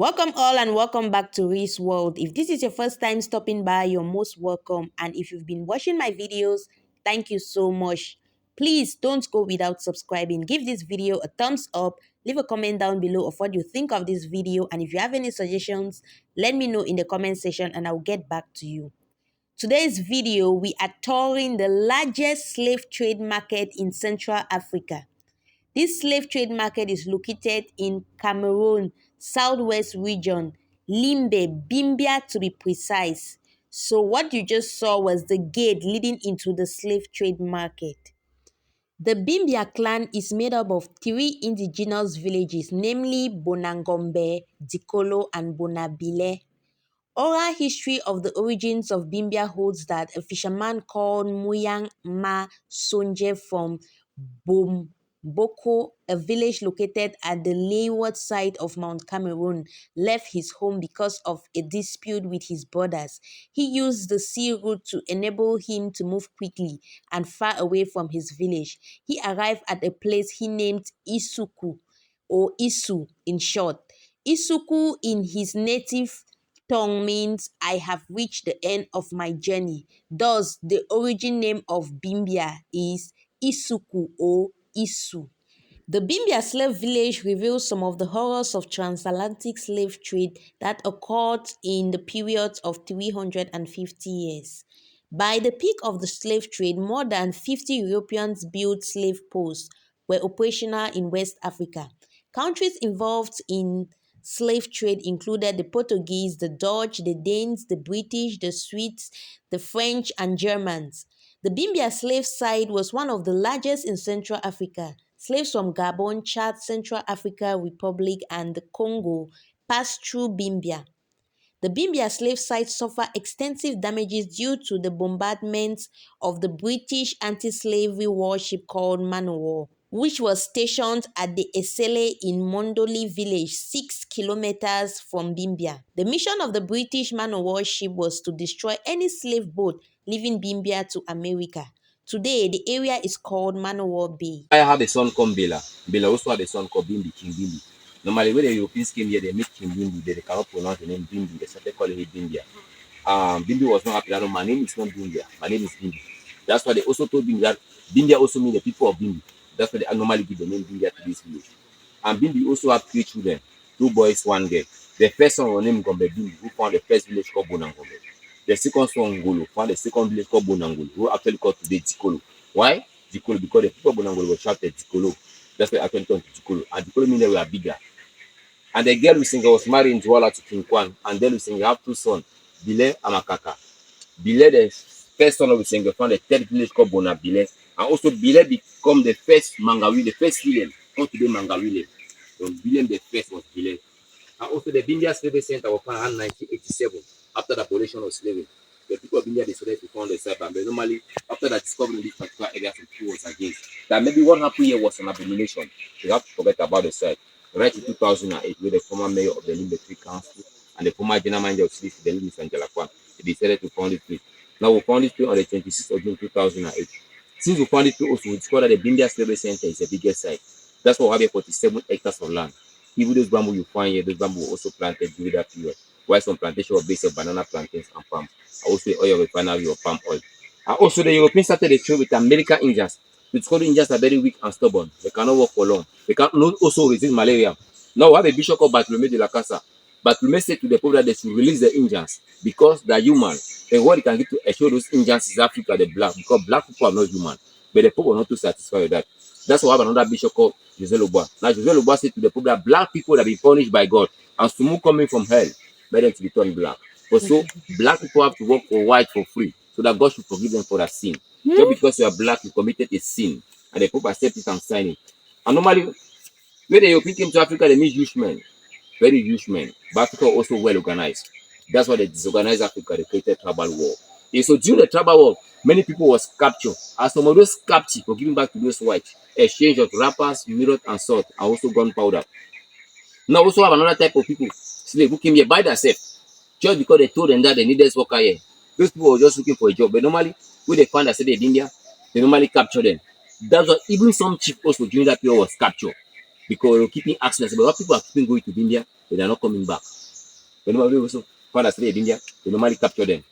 Welcome all and welcome back to Reese World. If this is your first time stopping by, you're most welcome. And if you've been watching my videos, thank you so much. Please don't go without subscribing. Give this video a thumbs up. Leave a comment down below of what you think of this video. And if you have any suggestions, let me know in the comment section and I'll get back to you. Today's video, we are touring the largest slave trade market in Central Africa. This slave trade market is located in Cameroon, Southwest region, Limbe, Bimbia to be precise. So what you just saw was the gate leading into the slave trade market. The Bimbia clan is made up of three indigenous villages, namely Bonangombe, Dikolo, and Bonabile. Oral history of the origins of Bimbia holds that a fisherman called Muyang Ma Sonje from Bomboko, a village located at the leeward side of Mount Cameroon, left his home because of a dispute with his brothers. He used the sea route to enable him to move quickly and far away from his village. He arrived at a place he named Isuku, or Isu in short. Isuku in his native tongue means I have reached the end of my journey. Thus, the origin name of Bimbia is Isuku or Isu. The Bimbia slave village reveals some of the horrors of transatlantic slave trade that occurred in the period of 350 years. By the peak of the slave trade, more than 50 Europeans-built slave posts were operational in West Africa. Countries involved in slave trade included the Portuguese, the Dutch, the Danes, the British, the Swedes, the French, and Germans. The Bimbia slave side was one of the largest in Central Africa. Slaves from Gabon, Chad, Central Africa Republic, and the Congo passed through Bimbia. The Bimbia slave site suffered extensive damages due to the bombardments of the British anti-slavery warship called Man-O-War, which was stationed at the Esele in Mondoli village, 6 kilometers from Bimbia. The mission of the British Man-O-War ship was to destroy any slave boat leaving Bimbia to America. Today, the area is called Man-O-War Bay. I have a son called Bela. Bela also had a son called Bimbi, King Bimbi. Normally, when the Europeans came here, they make King Bimbi, they cannot pronounce the name Bimbi. They started calling it Bimbia. Bimbi was not happy. No, my name is not Bimbia. My name is Bimbi. That's why they also told Bimbi that Bimbia also means the people of Bimbi. That's why they normally give the name Bimbia to this village. And Bimbi also had 3 children, 2 boys, 1 girl. The first son was named Gombe Bimbi, who found the first village called Bonangombe. The second son, Ngolo, found the second village called Bonangolo, who actually called today Dikolo. Why? Dikolo, because the people of Bonangolo were shouted Dikolo. That's why I actually turned to Dikolo. And Dikolo means they were bigger. And the girl Lusinga was married in Douala to King Kwan. And then Lusinga have 2 sons, Bile and Makaka. Bile, the first son of Lusinga, found the 3rd village called Bonabile. And also Bile become the first Mangawi, the first William. Not today Mangawi. So William the first was Bile. And also the Bimbia Slavery Center was founded in 1987 after the abolition of slavery. The people of India decided to found the cyber, but normally after that discovering this particular area of who was against that maybe what happened here was an abomination. We have to forget about the site. Right in 2008, with the former mayor of the Limbe Tree Council and the former general manager of Sleep, the Limbe Sanjalakwan, they decided to found this place. Now we found this place on the 26th of June 2008. Since we found this place, also we discovered that the Bimbia Slavery Center is the biggest site. That's why we have here 47 hectares of land. Even those bamboo you find here, those bamboo were also planted during that period. While some plantations were based on banana plantains and palm. Also the oil refinery of palm oil. And also the Europeans started the trade with American Indians. The Scottish Indians are very weak and stubborn. They cannot work for long. They cannot also resist malaria. Now we have a bishop called Bartolome de la Casa. Bartolome said to the people that they should release the Indians because they are human. And what they can give to assure those Indians is Africa, the black, because black people are not human. But the people are not too satisfied with that. That's why we have another bishop called Jose Loboa. Now Jose Loboa said to the people that black people have been punished by God and sumu coming from hell, made them to be turned black. But so black people have to work for white for free so that God should forgive them for that sin. Just because you are black, you committed a sin, and the people accept it and sign it. And normally, when the Europeans came to Africa, they meet huge men, very huge men. But Africa also well organized. That's why they disorganized Africa. They created tribal war. And so during the tribal war, many people was captured. As some of those captured were given back to those whites, exchange of wrappers, mirror, and salt, and also gunpowder. Now also have another type of people, slave, who came here by themselves, just because they told them that they needed worker here. Those people were just looking for a job. But normally, when they find that they in India, they normally capture them. That's why even some chief also during that period was captured. Because they were keeping asking us, but what people are keeping going to India, but they are not coming back. They normally also found as slave in India, they normally capture them.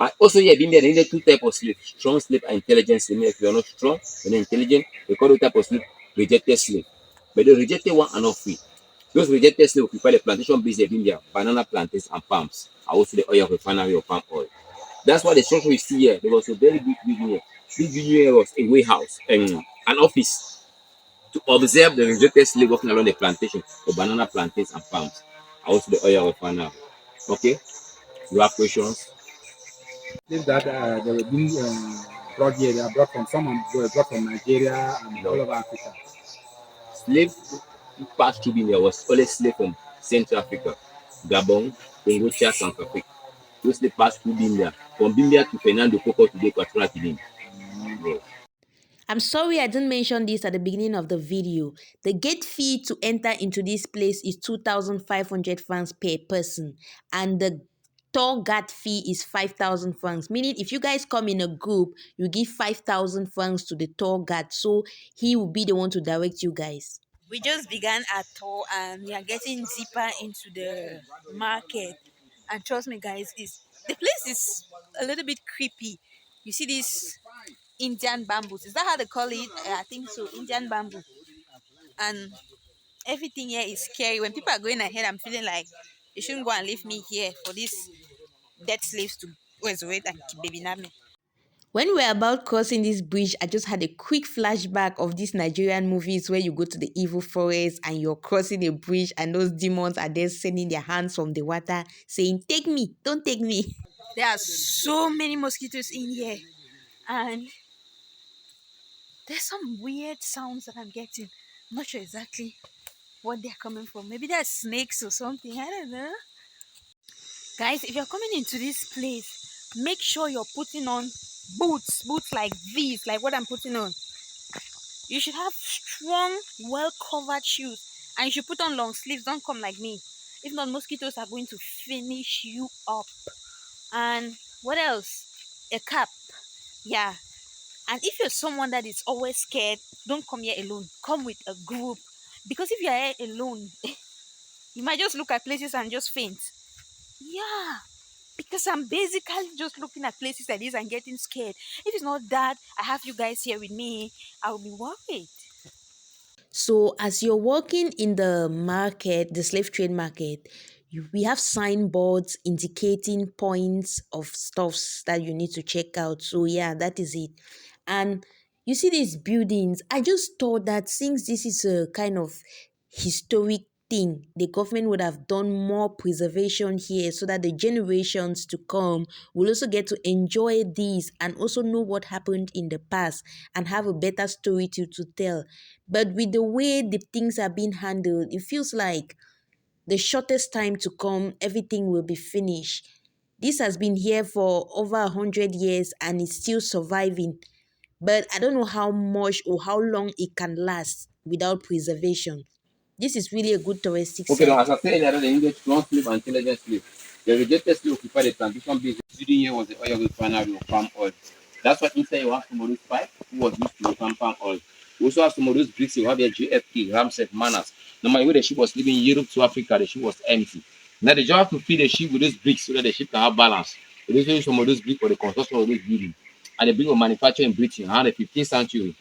And also here in India, they needed two types of slave, strong slave and intelligent slave. If you are not strong, you're not intelligent, they call those type of slave rejected slave. But the rejected one are not free. Those rejected slave occupy the plantation base of India, banana plantains and palms, and also the oil refinery of palm oil. That's why the structure you see here, there was a very big building here. This building here was a warehouse and an office to observe the rejected slave working along the plantation of banana plantains and palms, and also the oil refinery. Okay, you have questions? If that they were being brought here, they are brought from someone were brought from Nigeria and all No. over Africa. Slave who passed through Benin was always slave from Central Africa, Gabon, Congo, Chad, South Africa. Those slaves passed through Bimbia. From Bimbia to Fernando Coco to the Equatorial Guinea. Yes. I'm sorry I didn't mention this at the beginning of the video. The gate fee to enter into this place is 2,500 francs per person, and the tour guide fee is 5,000 francs. Meaning, if you guys come in a group, you give 5,000 francs to the tour guide, so he will be the one to direct you guys. We just began our tour and we are getting deeper into the market. And trust me, guys, is the place is a little bit creepy. You see this Indian bamboos. Is that how they call it? I think so. Indian bamboo. And everything here is scary. When people are going ahead, I'm feeling like they shouldn't go and leave me here for these dead slaves to wait and keep baby me. When we're about crossing this bridge, I just had a quick flashback of these Nigerian movies where you go to the evil forest and you're crossing a bridge and those demons are there sending their hands from the water saying, "Take me, don't take me." There are so many mosquitoes in here. And there's some weird sounds that I'm getting. I'm not sure exactly what they're coming from. Maybe they're snakes or something. I don't know. Guys, if you're coming into this place, make sure you're putting on boots like these, like what I'm putting on. You should have strong, well covered shoes. And you should put on long sleeves. Don't come like me. If not, mosquitoes are going to finish you up. And what else? A cap. Yeah. And if you're someone that is always scared, don't come here alone. Come with a group. Because if you're here alone, you might just look at places and just faint. Yeah. Because I'm basically just looking at places like this and getting scared. If it's not that, I have you guys here with me, I will be worried. So, as you're walking in the market, the slave trade market, we have signboards indicating points of stuffs that you need to check out. So, yeah, that is it. And you see these buildings. I just thought that since this is a kind of historic thing, the government would have done more preservation here so that the generations to come will also get to enjoy these and also know what happened in the past and have a better story to tell. But with the way the things are being handled, it feels like the shortest time to come, everything will be finished. This has been here for over 100 years and it's still surviving. But I don't know how much or how long it can last without preservation. This is really a good touristic Okay, now Okay. site. as I said earlier, the English strong slave and intelligent slave. The rejected slave occupied the plantation base. Building here was the oil refinery of palm oil. That's why inside you have some of those pipe who was used to refine palm oil. We also have some of those bricks. You have your GFK, Ramset, Manas. Normally, when the ship was leaving Europe to Africa, the ship was empty. Now they just have to feed the ship with those bricks so that the ship can have balance. They also use some of those bricks for the construction of those buildings. And the brick were manufactured in Britain around the 15th century.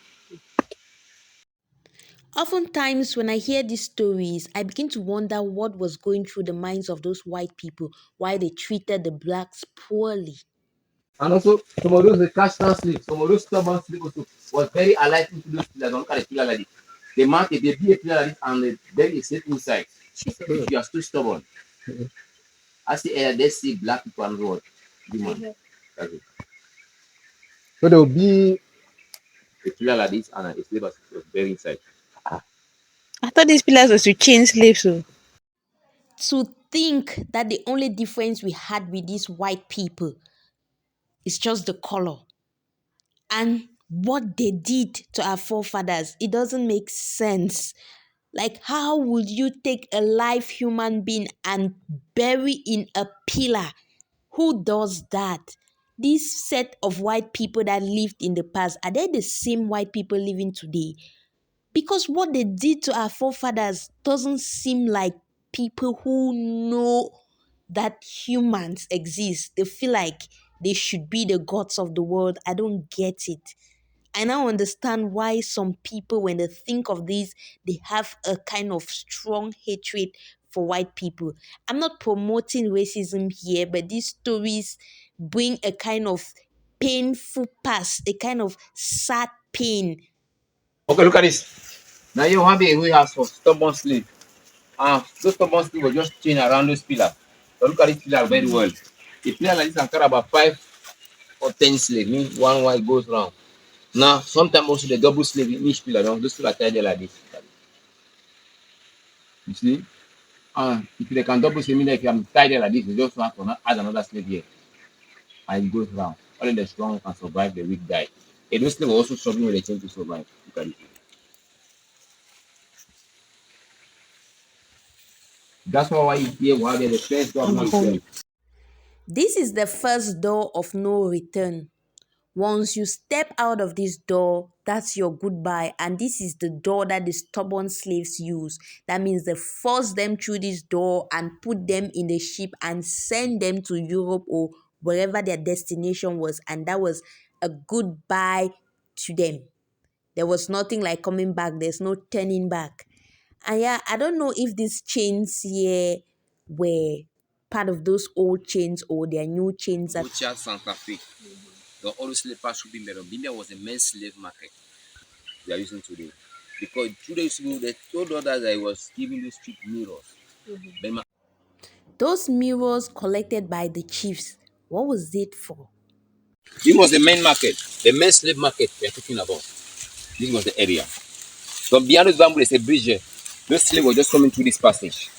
Oftentimes, when I hear these stories, I begin to wonder what was going through the minds of those white people, why they treated the blacks poorly. And also, some of those recalcitrant sleep, some of those stubborn sleep also was very alive into those pillars. Don't look at the pillar like this. They mark it, they be a pillar like this, and there is it inside. If you are still stubborn, I see they see black people and what? Demon. That's it. So there will be. A pillar like this, and a slave was very inside. I thought these pillars was to chain slaves. So To think that the only difference we had with these white people is just the color and what they did to our forefathers, it doesn't make sense. Like, how would you take a live human being and bury in a pillar? Who does that? This set of white people that lived in the past, are they the same white people living today? Because what they did to our forefathers doesn't seem like people who know that humans exist. They feel like they should be the gods of the world. I don't get it. I now understand why some people, when they think of this, they have a kind of strong hatred for white people. I'm not promoting racism here, but these stories bring a kind of painful past, a kind of sad pain. Okay, look at this. Now you have a we have for stubborn slave. Those stubborn slave were just chained around those pillars. But look at this pillar very well. A pillar like this can carry about 5 or 10 slaves. Mean one while goes round. Now, sometimes also the double slave in each pillar. Now, those two are tied there like this. You see? If they can double slave, mean that if I'm tied there like this, you just have to add another slave here. And it goes round. Only the strong can survive, the weak die. And those slaves were also struggling with the chain to survive. Look at it. That's why here we have the first door of no return. This is the first door of no return. Once you step out of this door, that's your goodbye. And this is the door that the stubborn slaves use. That means they force them through this door and put them in the ship and send them to Europe or wherever their destination was. And that was a goodbye to them. There was nothing like coming back, there's no turning back. And yeah, I don't know if these chains here were part of those old chains or they are new chains that Ocha Santa Fe. The old slave pass through Bimbia. Bimbia was the main slave market we are using today. Because 2 days ago, they told others that I was giving these cheap mirrors. But those mirrors collected by the chiefs, what was it for? this was the main market, the main slave market we are talking about. This was the area. So beyond this bamboo, there's a bridge here. Those slaves were just coming through this passage.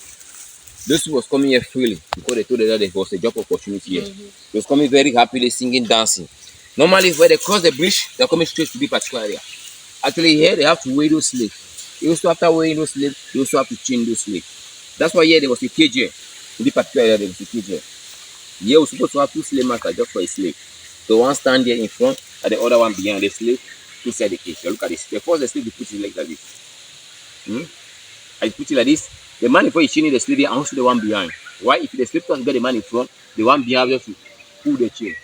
Those who was coming here freely because they told them that there was a job opportunity here. They was coming very happily, singing, dancing. Normally, when they cross the bridge, they're coming straight to this particular area. Actually, here they have to weigh those slaves. They also, after weighing those slaves, they also have to chain those slaves. That's why here there was a cage here. In this particular area, there was a cage here. Here we're supposed to have two slave masters just for a slave. So one stand there in front and the other one behind the slave inside the cage. Look at this. They force the slave to put his leg like this. Hmm? I put it like this. The man before is chaining the slave and also the one behind. Why? If the slave can't get the man in front, the one behind just to pull the chain.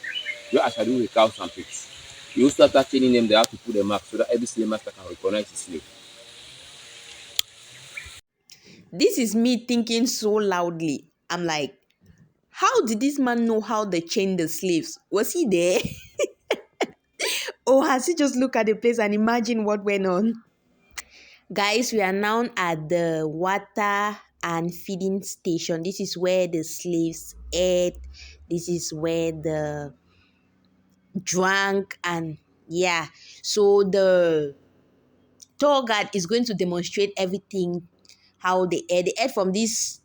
Just as I do with cows and pigs. You also start chaining them, they have to put the mark so that every slave master can recognize his slave. This is me thinking so loudly. I'm like, how did this man know how they chained the slaves? Was he there? Or has he just looked at the place and imagined what went on? Guys, we are now at the water and feeding station. This is where the slaves ate. This is where the drank and yeah. So the tour guide is going to demonstrate everything how they ate. They ate from this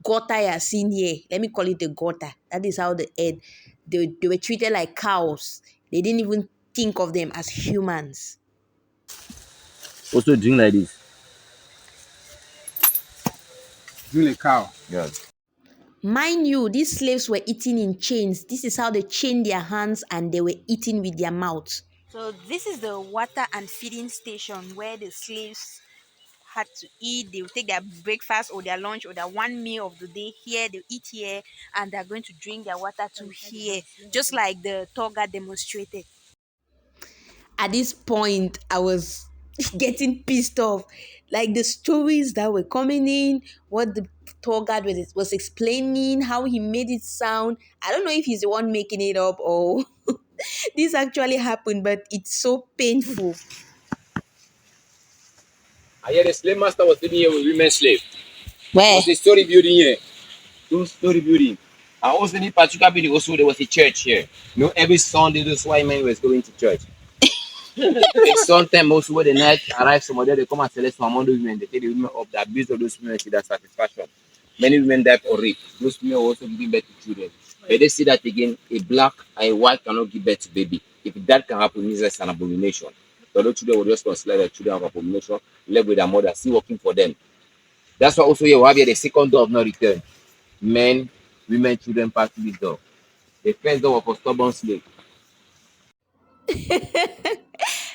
gutter you are seeing here. Let me call it a gutter. That is how they ate. They were treated like cows. They didn't even think of them as humans. Also drink like this. Doing a cow. Yeah. Mind you, these slaves were eating in chains. This is how they chained their hands and they were eating with their mouths. So this is the water and feeding station where the slaves had to eat. They will take their breakfast or their lunch or their one meal of the day here. They'll eat here and they're going to drink their water too here, just like the tour guide demonstrated. At this point, I was getting pissed off. Like the stories that were coming in, what the tour guide was explaining, how he made it sound. I don't know if he's the one making it up or this actually happened, but it's so painful. I hear the slave master was living here with women slave. It Where? was a story building here. Two story building. And also in this particular building, also there was a church here. You know, every Sunday those white men was going to church. And sometimes also when the night arrives, some of them they come and select some among those women. They take the women up, the abuse of those women to their satisfaction. Many women die for rape. Those women were also giving birth to children. But they see that again, a black and a white cannot give birth to baby. If that can happen, it's an abomination. So those children will just consider the children of abomination, live with their mother, still working for them. That's why also here we have here the second door of no return. Men, women, children pass through this door. The first door was for stubborn slave.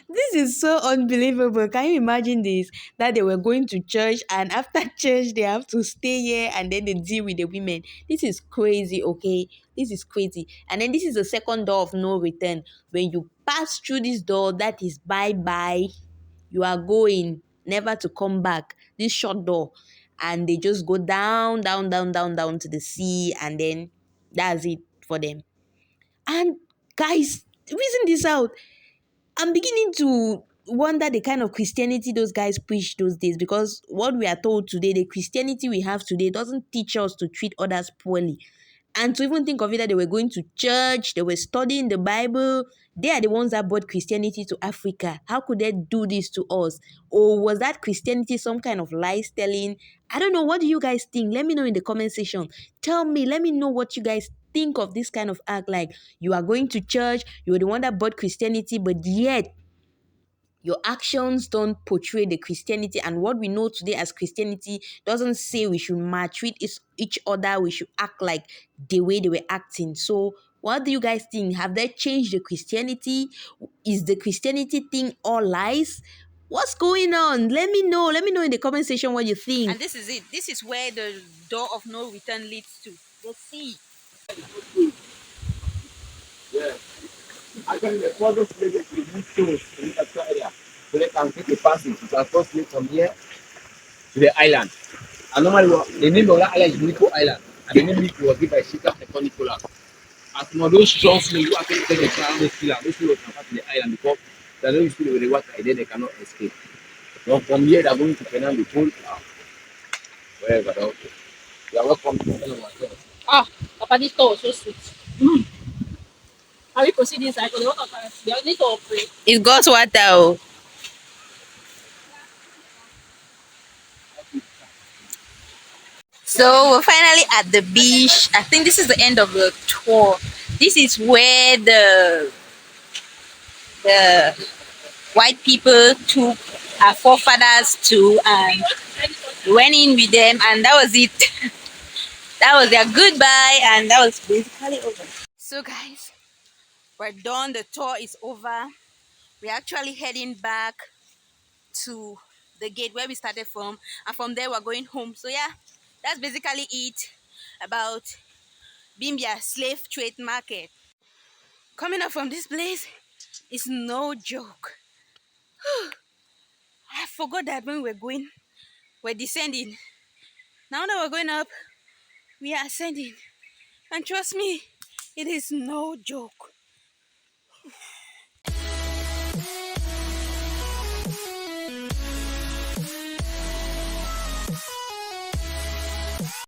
This is so unbelievable. Can you imagine this? That they were going to church and after church they have to stay here and then they deal with the women. This is crazy, okay? This is crazy. And then this is the second door of no return. When you pass through this door, that is bye bye. You are going, never to come back. This short door. And they just go down, down, down, down, down to the sea, and then that's it for them. And guys, reason this out. I'm beginning to wonder the kind of Christianity those guys preach those days, because what we are told today, the Christianity we have today, doesn't teach us to treat others poorly. And to even think of it that they were going to church, they were studying the Bible, they are the ones that brought Christianity to Africa. How could they do this to us? Or was that Christianity some kind of lies telling? I don't know. What do you guys think? Let me know in the comment section. Tell me, let me know what you guys think of this kind of act. Like, you are going to church, you're the one that brought Christianity, but yet your actions don't portray the Christianity, and what we know today as Christianity doesn't say we should maltreat each other, we should act like the way they were acting. So what do you guys think? Have they changed the Christianity? Is the Christianity thing all lies? What's going on? Let me know. Let me know in the comment section what you think. And this is it. This is where the door of no return leads to. Let's see. Yeah. Actually, the furthest place is remove stones in that area. So they can take a passage to transport slave from here to the island. And normally, the name of that island is Nico Island. And the name Nico was given by Shika Nicola. As for those strong slaves who actually take the crown, those people will transfer to the island because they don't use with the water and then they cannot escape. Now, from here, they're going to Penang, the whole wherever. Okay. You are welcome to the Ah, Papa, this store was so sweet. Can we proceed inside? Because the water current, they need to operate. It's God's water. Oh. So we're finally at the beach. I think this is the end of the tour. This is where the white people took our forefathers to, and went in with them, and that was it. That was their goodbye, and that was basically over. So guys, we're done. The tour is over. We're actually heading back to the gate where we started from, and from there we're going home. So yeah, that's basically it about Bimbia slave trade market. Coming up from this place is no joke. I forgot that when we're descending. Now that we're going up, we are ascending. And trust me, it is no joke.